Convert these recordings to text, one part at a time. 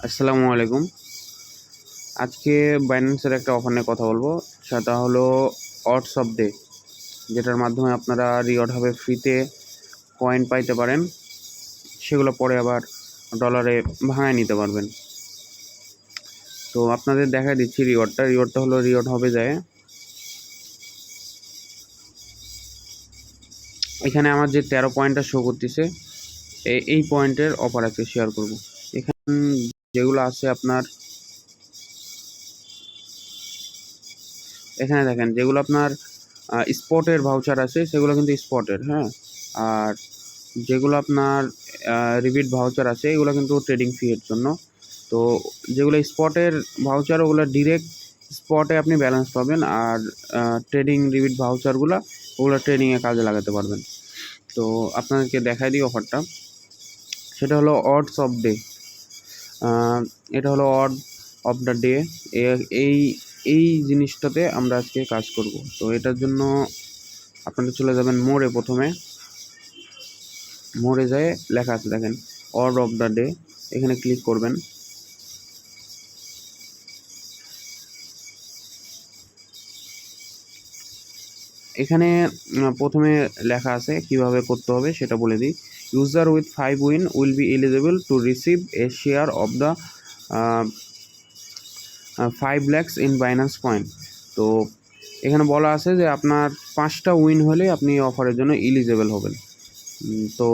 আসসালামু আলাইকুম। আজকে বাইন্যান্সের একটা অফার নিয়ে কথা বলবো। সেটা হলো অডস অফ ডে, যেটার মাধ্যমে আপনারা রিওয়ার্ড হবে ফ্রিতে কয়েন পাইতে পারেন, সেগুলো পরে আবার ডলারে ভাঙায় নিতে পারবেন। তো আপনাদের দেখাই দিচ্ছি রিওয়ার্ডটা হলো রিওয়ার্ড হবে যায় এখানে আমার যে 13 পয়েন্টটা শো করতেছে, এই পয়েন্টের অফার আজকে শেয়ার করব। এখানে যেগুলো আছে আপনার, এখানে দেখেন যেগুলো আপনার স্পটের ভাউচার আছে সেগুলো কিন্তু স্পটের, হ্যাঁ। আর যেগুলো আপনার রিপিট ভাউচার আছে এগুলো কিন্তু ট্রেডিং ফি এর জন্য। তো যেগুলো স্পটের ভাউচার ওগুলো ডিরেক্ট স্পটে আপনি ব্যালেন্স পাবেন, আর ট্রেডিং রিপিট ভাউচারগুলো ওগুলো ট্রেডিংয়ে কাজে লাগাতে পারবেন। তো আপনাদেরকে দেখাই দিই অফারটা। সেটা হলো অডস অফ ডে। এটা হলো অড অফ দ্য ডে। এই এই জিনিসটাতে আমরা আজকে কাজ করব। তো এটার জন্য আপনারা চলে যাবেন মোড়ে। প্রথমে মোড়ে যায় লেখা আছে দেখেন অড অফ দ্য ডে, এখানে ক্লিক করবেন। এখানে প্রথমে লেখা আছে কিভাবে করতে হবে সেটা বলে দিই। User with 5 win will be eligible to receive a share of the 5 lakhs in Binance coin. তো এখানে বলা আছে যে আপনার 5টা উইন হলে আপনি অফারের জন্য এলিজিবল হবেন। তো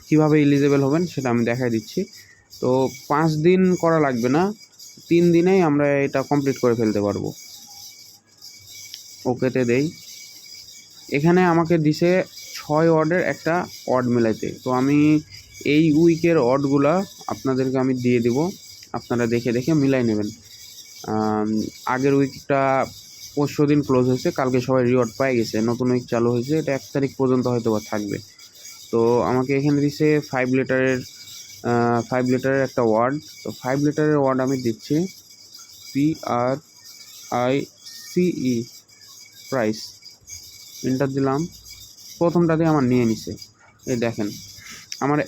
কিভাবে এলিজিবল হবেন সেটা আমি দেখাই দিচ্ছি। তো 5 দিন করা লাগবে না, 3 দিনেই আমরা এটা কমপ্লিট করে ফেলতে পারবো। ওকেতে দেই। এখানে আমাকে দিছে 6 অর্ডের একটা অড মেলাইতে। তো আমি এই উইকের অডগুলা আপনাদেরকে আমি দিয়ে দিব, আপনারা দেখে দেখে মিলাই নেবেন। আগের উইকটা 5 দিন ক্লোজ হয়েছে, কালকে সবাই রিওয়ার্ড পাই গেছে, নতুন উইক চালু হয়েছে, এটা 1 তারিখ পর্যন্ত হয়তো বা থাকবে। তো আমাকে এখানে দিছে 5 লিটারের একটা ওয়ার্ড। তো 5 লিটারের ওয়ার্ড আমি দিচ্ছি PRICE, প্রাইস। এন্টার দিলাম। প্রথমটাতে আমার নিয়ে নিছে, এই দেখেন আমার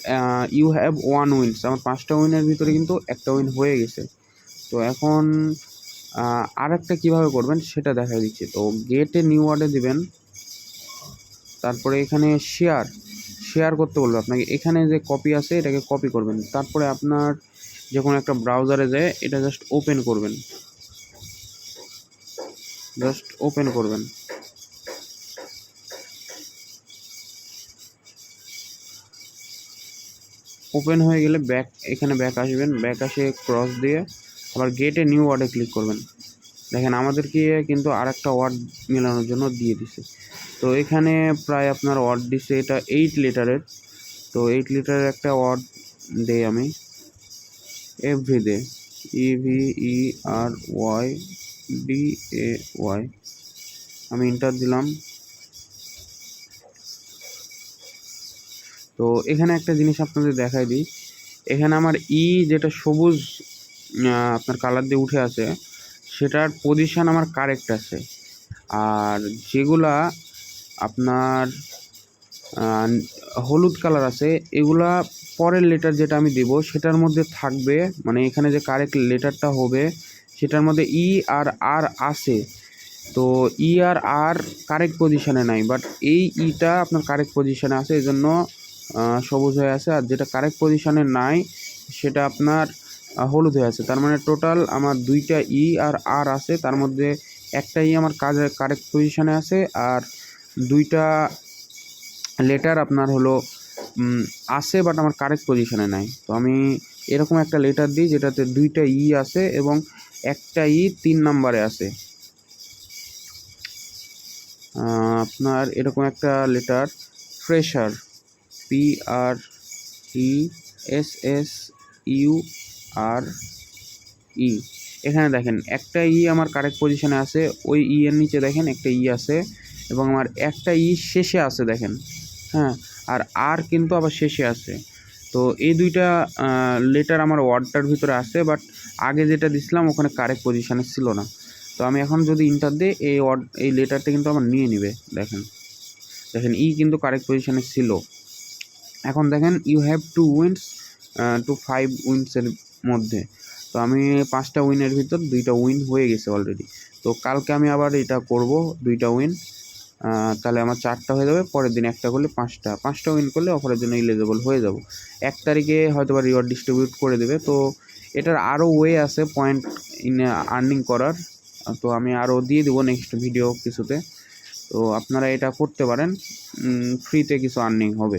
ইউ হ্যাভ 1 উইনস, আমার 5টা উইনের ভিতরে কিন্তু একটা উইন হয়ে গেছে। তো এখন আর একটা কীভাবে করবেন সেটা দেখা দিচ্ছে। তো গেটে নিউ ওয়ার্ডে দিবেন, তারপরে এখানে শেয়ার করতে বলবে আপনাকে। এখানে যে কপি আছে এটাকে কপি করবেন, তারপরে আপনার যে কোনো একটা ব্রাউজারে যায় এটা জাস্ট ওপেন করবেন, ওপেন হয়ে গেলে এখানে ব্যাক আসবেন, ব্যাক আসে ক্রস দিয়ে আবার গেটে নিউ ওয়ার্ডে ক্লিক করবেন। দেখেন আমাদেরকে কিন্তু আর একটা ওয়ার্ড মেলানোর জন্য দিয়ে দিছে। তো এখানে প্রায় আপনার ওয়ার্ড দিছে, এটা 8 লিটারের। তো 8 লিটারের একটা ওয়ার্ড দেই আমি, এভরিডে, EVERYDAY। আমি ইন্টার দিলাম। তো এখানে একটা জিনিস আপনাদের দেখাই দিই। এখানে আমার যেটা সবুজ আপনার কালার দিয়ে উঠে আছে সেটার পজিশন আমার কারেক্ট আছে। আর যেগুলা আপনার হলুদ কালার আছে এগুলা পরের লেটার যেটা আমি দেব সেটার মধ্যে থাকবে, মানে এখানে যে কারেক্ট লেটারটা হবে সেটার মধ্যে আর আর আছে। তো আর কারেক্ট পজিশনে নাই, বাট ইটা আপনার কারেক্ট পজিশনে আছে, এই জন্য সবুজ হয়ে আছে। আর যেটা কারেক্ট পজিশনে নাই সেটা আপনার হলুদ হয়ে আছে। তার মানে টোটাল আমার 2টা আর আর আছে, তার মধ্যে একটা আমার কারেক্ট পজিশনে আছে, আর 2টা লেটার আপনার হলো আছে বাট আমার কারেক্ট পজিশনে নাই। তো আমি এরকম একটা লেটার দিই যেটাতে 2টা আছে এবং একটা 3 নম্বরে আছে। আপনার এরকম একটা লেটার ফ্রেশার, PRESSURE। এখানে দেখেন একটা আমার কারেক্ট পজিশনে আছে, ওই এর নিচে দেখেন একটা আছে এবং আমার একটা শেষে আছে দেখেন, হ্যাঁ। আর কিন্তু আবার শেষে আছে। তো এই 2টা লেটার আমার ওয়ার্ডটার ভিতরে আছে, বাট আগে যেটা দিছিলাম ওখানে কারেক্ট পজিশনে ছিল না। তো আমি এখন যদি ইন্টার দিই এই লেটারটা কিন্তু আমার নিয়ে নিবে। দেখেন কিন্তু কারেক্ট পজিশনে ছিল। এখন দেখেন ইউ হ্যাভ 2 উইনস টু 5 উইন্সের মধ্যে। তো আমি 5টা উইনের ভিতর 2টা উইন হয়ে গেছে অলরেডি। তো কালকে আমি আবার এটা করব 2টা উইন, তাহলে আমার 4টা হয়ে যাবে। পরের দিন একটা করলে 5টা উইন করলে অফারের জন্য এলিজিবল হয়ে যাব। 1 তারিখে হয়তো বা রিওয়ার্ড ডিস্ট্রিবিউট করে দেবে। তো এটার আরও ওয়ে আছে পয়েন্ট ইন আর্নিং করার, তো আমি আরও দিয়ে দেবো নেক্সট ভিডিও কিছুতে। তো আপনারা এটা করতে পারেন, ফ্রিতে কিছু আর্নিং হবে।